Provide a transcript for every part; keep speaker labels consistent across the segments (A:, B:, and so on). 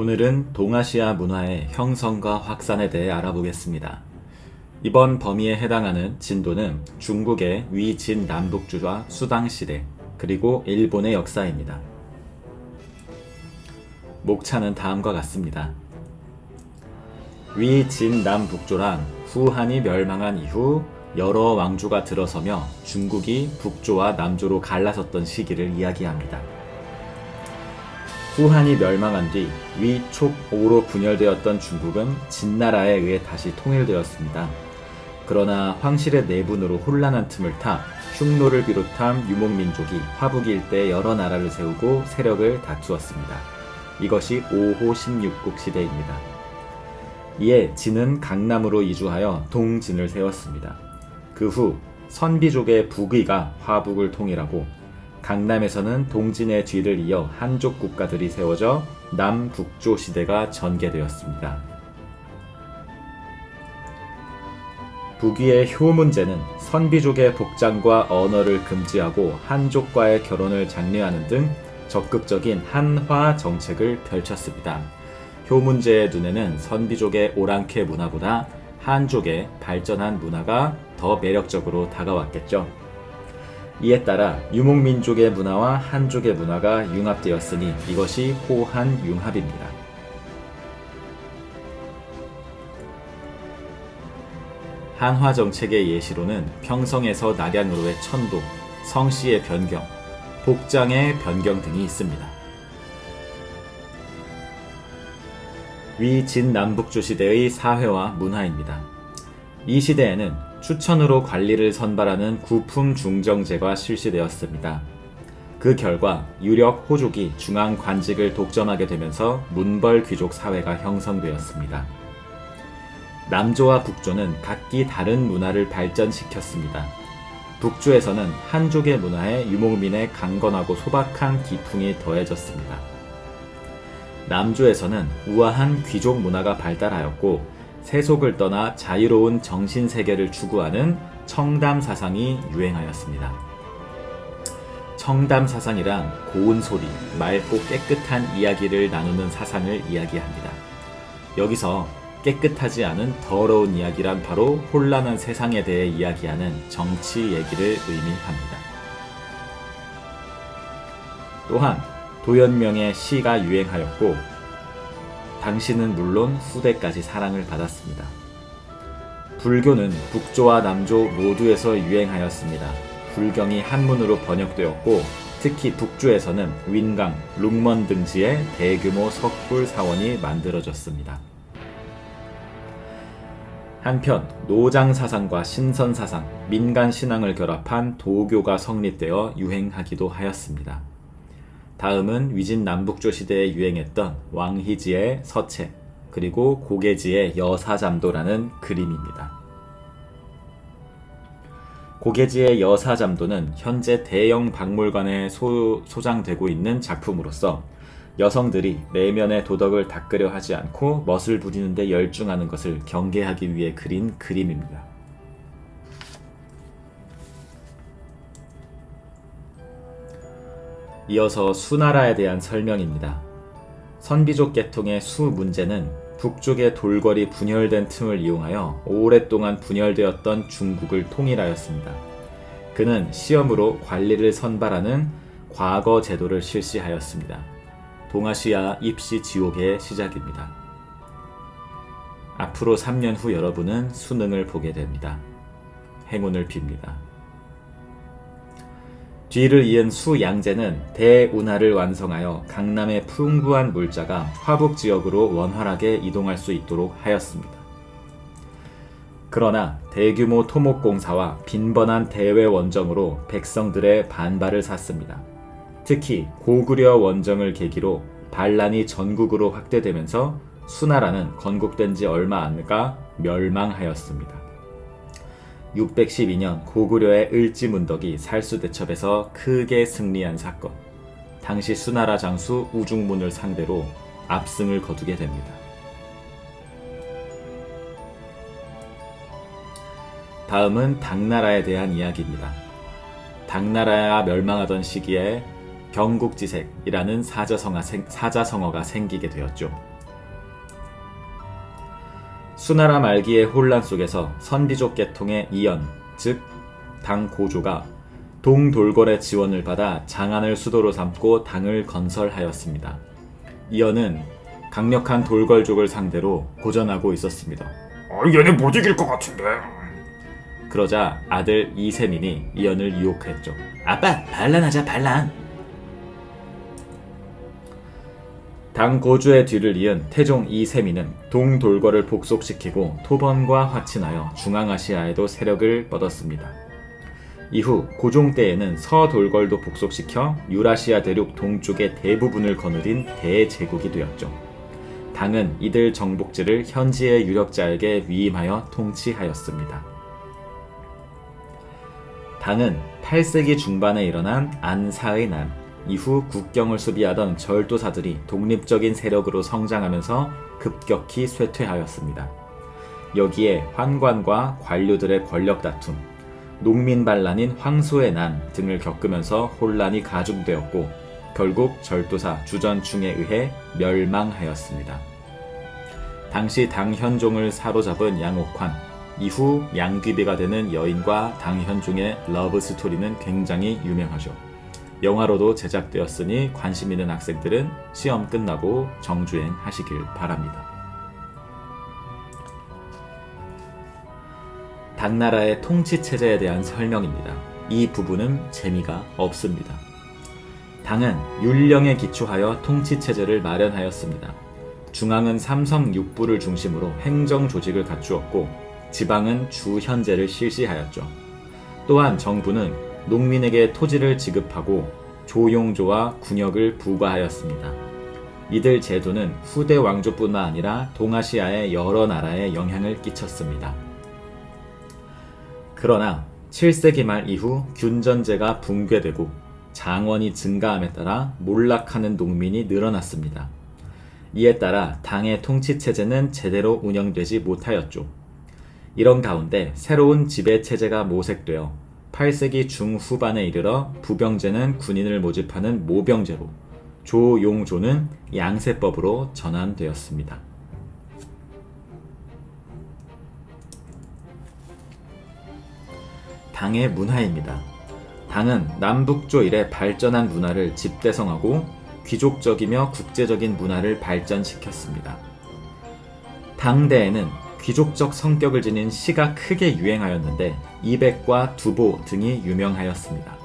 A: 오늘은 동아시아 문화의 형성과 확산에 대해 알아보겠습니다. 이번 범위에 해당하는 진도는 중국의 위진 남북주와 수당시대, 그리고 일본의 역사입니다. 목차는 다음과 같습니다. 위진 남북조란 후한이 멸망한 이후 여러 왕조가 들어서며 중국이 북조와 남조로 갈라섰던 시기를 이야기합니다. 후한이 멸망한 뒤 위촉오로 분열되었던 중국은 진나라에 의해 다시 통일되었습니다. 그러나 황실의 내분으로 혼란한 틈을 타 흉노를 비롯한 유목민족이 화북 일대에 여러 나라를 세우고 세력을 다투었습니다. 이것이 5호 16국 시대입니다. 이에 진은 강남으로 이주하여 동진을 세웠습니다. 그 후 선비족의 북의가 화북을 통일하고 강남에서는 동진의 뒤를 이어 한족 국가들이 세워져 남북조 시대가 전개되었습니다. 북위의 효 문제는 선비족의 복장과 언어를 금지하고 한족과의 결혼을 장려하는 등 적극적인 한화 정책을 펼쳤습니다. 효 문제의 눈에는 선비족의 오랑캐 문화보다 한족의 발전한 문화가 더 매력적으로 다가왔겠죠. 이에 따라 유목민족의 문화와 한족의 문화가 융합되었으니 이것이 호한융합입니다. 한화 정책의 예시로는 평성에서 낙양으로의 천도, 성씨의 변경, 복장의 변경 등이 있습니다. 위진 남북조 시대의 사회와 문화입니다. 이 시대에는 추천으로 관리를 선발하는 구품 중정제가 실시되었습니다. 그 결과 유력 호족이 중앙 관직을 독점하게 되면서 문벌 귀족 사회가 형성되었습니다. 남조와 북조는 각기 다른 문화를 발전시켰습니다. 북조에서는 한족의 문화에 유목민의 강건하고 소박한 기풍이 더해졌습니다. 남조에서는 우아한 귀족 문화가 발달하였고 세속을 떠나 자유로운 정신세계를 추구하는 청담 사상이 유행하였습니다. 청담 사상이란 고운 소리, 맑고 깨끗한 이야기를 나누는 사상을 이야기합니다. 여기서 깨끗하지 않은 더러운 이야기란 바로 혼란한 세상에 대해 이야기하는 정치 얘기를 의미합니다. 또한 도연명의 시가 유행하였고 당시는 물론 후대까지 사랑을 받았습니다. 불교는 북조와 남조 모두에서 유행하였습니다. 불경이 한문으로 번역되었고 특히 북조에서는 윈강, 룽먼 등지에 대규모 석굴 사원이 만들어졌습니다. 한편 노장 사상과 신선 사상, 민간 신앙을 결합한 도교가 성립되어 유행하기도 하였습니다. 다음은 위진 남북조 시대에 유행했던 왕희지의 서체, 그리고 고개지의 여사잠도라는 그림입니다. 고개지의 여사잠도는 현재 대형 박물관에 소장되고 있는 작품으로서 여성들이 내면의 도덕을 닦으려 하지 않고 멋을 부리는 데 열중하는 것을 경계하기 위해 그린 그림입니다. 이어서 수나라에 대한 설명입니다. 선비족 계통의 수 문제는 북쪽의 돌궐이 분열된 틈을 이용하여 오랫동안 분열되었던 중국을 통일하였습니다. 그는 시험으로 관리를 선발하는 과거 제도를 실시하였습니다. 동아시아 입시 지옥의 시작입니다. 앞으로 3년 후 여러분은 수능을 보게 됩니다. 행운을 빕니다. 뒤를 이은 수양제는 대운하를 완성하여 강남의 풍부한 물자가 화북 지역으로 원활하게 이동할 수 있도록 하였습니다. 그러나 대규모 토목공사와 빈번한 대외 원정으로 백성들의 반발을 샀습니다. 특히 고구려 원정을 계기로 반란이 전국으로 확대되면서 수나라는 건국된 지 얼마 안 가 멸망하였습니다. 612년 고구려의 을지문덕이 살수대첩에서 크게 승리한 사건, 당시 수나라 장수 우중문을 상대로 압승을 거두게 됩니다. 다음은 당나라에 대한 이야기입니다. 당나라가 멸망하던 시기에 경국지색이라는 사자성어가 생기게 되었죠. 수나라 말기의 혼란 속에서 선비족 계통의 이연, 즉 당고조가 동돌궐의 지원을 받아 장안을 수도로 삼고 당을 건설하였습니다. 이연은 강력한 돌궐족을 상대로 고전하고 있었습니다.
B: 얘네 못 이길 것 같은데.
A: 그러자 아들 이세민이 이연을 유혹했죠. 아빠, 반란하자, 반란. 당고주의 뒤를 이은 태종 이세민은 동돌궐을 복속시키고 토번과 화친하여 중앙아시아에도 세력을 뻗었습니다. 이후 고종 때에는 서돌궐도 복속시켜 유라시아 대륙 동쪽의 대부분을 거느린 대제국이 되었죠. 당은 이들 정복지를 현지의 유력자에게 위임하여 통치하였습니다. 당은 8세기 중반에 일어난 안사의 난, 이후 국경을 수비하던 절도사들이 독립적인 세력으로 성장하면서 급격히 쇠퇴하였습니다. 여기에 환관과 관료들의 권력 다툼, 농민 반란인 황소의 난 등을 겪으면서 혼란이 가중되었고 결국 절도사 주전충에 의해 멸망하였습니다. 당시 당현종을 사로잡은 양옥환, 이후 양귀비가 되는 여인과 당현종의 러브 스토리는 굉장히 유명하죠. 영화로도 제작되었으니 관심 있는 학생들은 시험 끝나고 정주행 하시길 바랍니다. 당나라의 통치체제에 대한 설명입니다. 이 부분은 재미가 없습니다. 당은 율령에 기초하여 통치체제를 마련하였습니다. 중앙은 삼성 육부를 중심으로 행정조직을 갖추었고 지방은 주현제를 실시하였죠. 또한 정부는 농민에게 토지를 지급하고 조용조와 군역을 부과하였습니다. 이들 제도는 후대 왕조뿐만 아니라 동아시아의 여러 나라에 영향을 끼쳤습니다. 그러나 7세기 말 이후 균전제가 붕괴되고 장원이 증가함에 따라 몰락하는 농민이 늘어났습니다. 이에 따라 당의 통치체제는 제대로 운영되지 못하였죠. 이런 가운데 새로운 지배체제가 모색되어 8세기 중후반에 이르러 부병제는 군인을 모집하는 모병제로, 조용조는 양세법으로 전환되었습니다. 당의 문화입니다. 당은 남북조 이래 발전한 문화를 집대성하고 귀족적이며 국제적인 문화를 발전시켰습니다. 당대에는 귀족적 성격을 지닌 시가 크게 유행하였는데 이백과 두보 등이 유명하였습니다.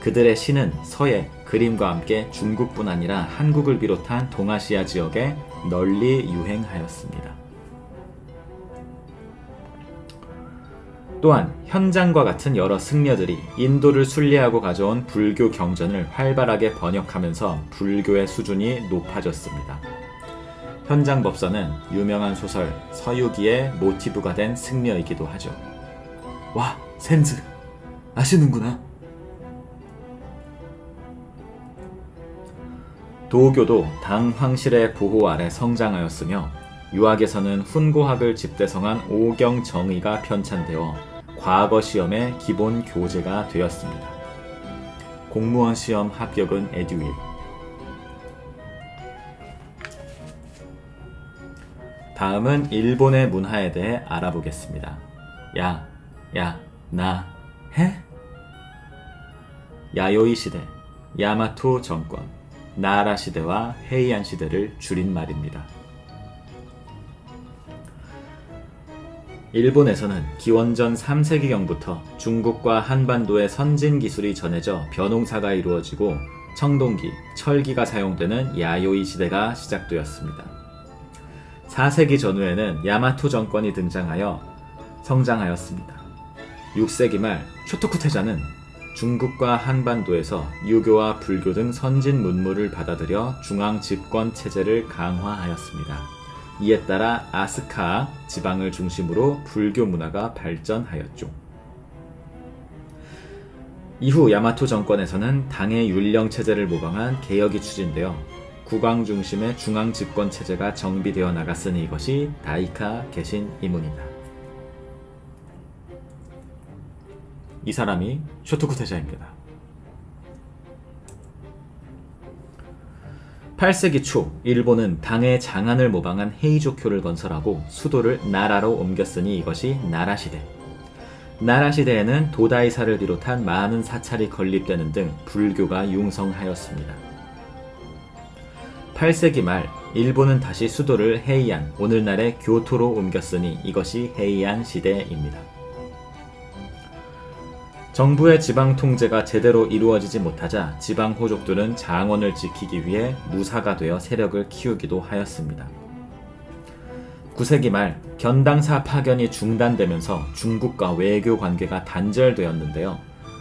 A: 그들의 시는 서예, 그림과 함께 중국뿐 아니라 한국을 비롯한 동아시아 지역에 널리 유행하였습니다. 또한 현장과 같은 여러 승려들이 인도를 순례하고 가져온 불교 경전을 활발하게 번역하면서 불교의 수준이 높아졌습니다. 현장법사는 유명한 소설 서유기의 모티브가 된 승려이기도 하죠. 와, 센즈 아시는구나. 도교도 당 황실의 보호 아래 성장하였으며 유학에서는 훈고학을 집대성한 오경정의가 편찬되어 과거 시험의 기본 교재가 되었습니다. 공무원 시험 합격은 에듀윌. 다음은 일본의 문화에 대해 알아보겠습니다. 나 해? 야요이 시대, 야마토 정권, 나라 시대와 헤이안 시대를 줄인 말입니다. 일본에서는 기원전 3세기경부터 중국과 한반도의 선진 기술이 전해져 벼농사가 이루어지고 청동기, 철기가 사용되는 야요이 시대가 시작되었습니다. 4세기 전후에는 야마토 정권이 등장하여 성장하였습니다. 6세기 말 쇼토쿠 태자는 중국과 한반도에서 유교와 불교 등 선진 문물을 받아들여 중앙 집권 체제를 강화하였습니다. 이에 따라 아스카 지방을 중심으로 불교 문화가 발전하였죠. 이후 야마토 정권에서는 당의 율령 체제를 모방한 개혁이 추진되어 국왕 중심의 중앙 집권 체제가 정비되어 나갔으니 이것이 다이카 개신 이문이다. 이 사람이 쇼토쿠 태자입니다. 8세기 초 일본은 당의 장안을 모방한 헤이조쿄를 건설하고 수도를 나라로 옮겼으니 이것이 나라시대. 나라시대에는 도다이사를 비롯한 많은 사찰이 건립되는 등 불교가 융성하였습니다. 8세기 말 일본은 다시 수도를 헤이안, 오늘날의 교토로 옮겼으니 이것이 헤이안 시대입니다. 정부의 지방 통제가 제대로 이루어지지 못하자 지방 호족들은 장원을 지키기 위해 무사가 되어 세력을 키우기도 하였습니다. 9세기 말 견당사 파견이 중단되면서 중국과 외교 관계가 단절되었는데요.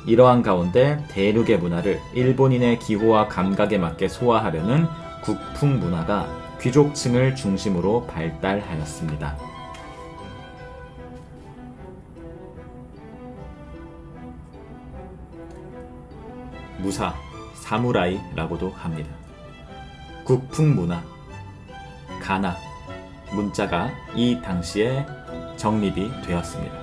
A: 이러한 가운데 대륙의 문화를 일본인의 기호와 감각에 맞게 소화하려는 국풍 문화가 귀족층을 중심으로 발달하였습니다. 무사, 사무라이라고도 합니다. 국풍 문화, 가나, 문자가 이 당시에 정립이 되었습니다.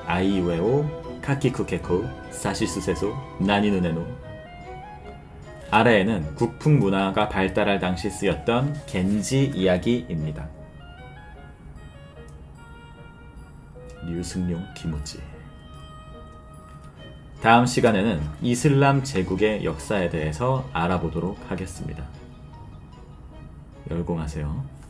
A: 아이웨오, 카키쿠케코, 사시스세소, 나니누네노. 아래에는 국풍 문화가 발달할 당시 쓰였던 겐지 이야기입니다. 류승룡 김우지. 다음 시간에는 이슬람 제국의 역사에 대해서 알아보도록 하겠습니다. 열공하세요.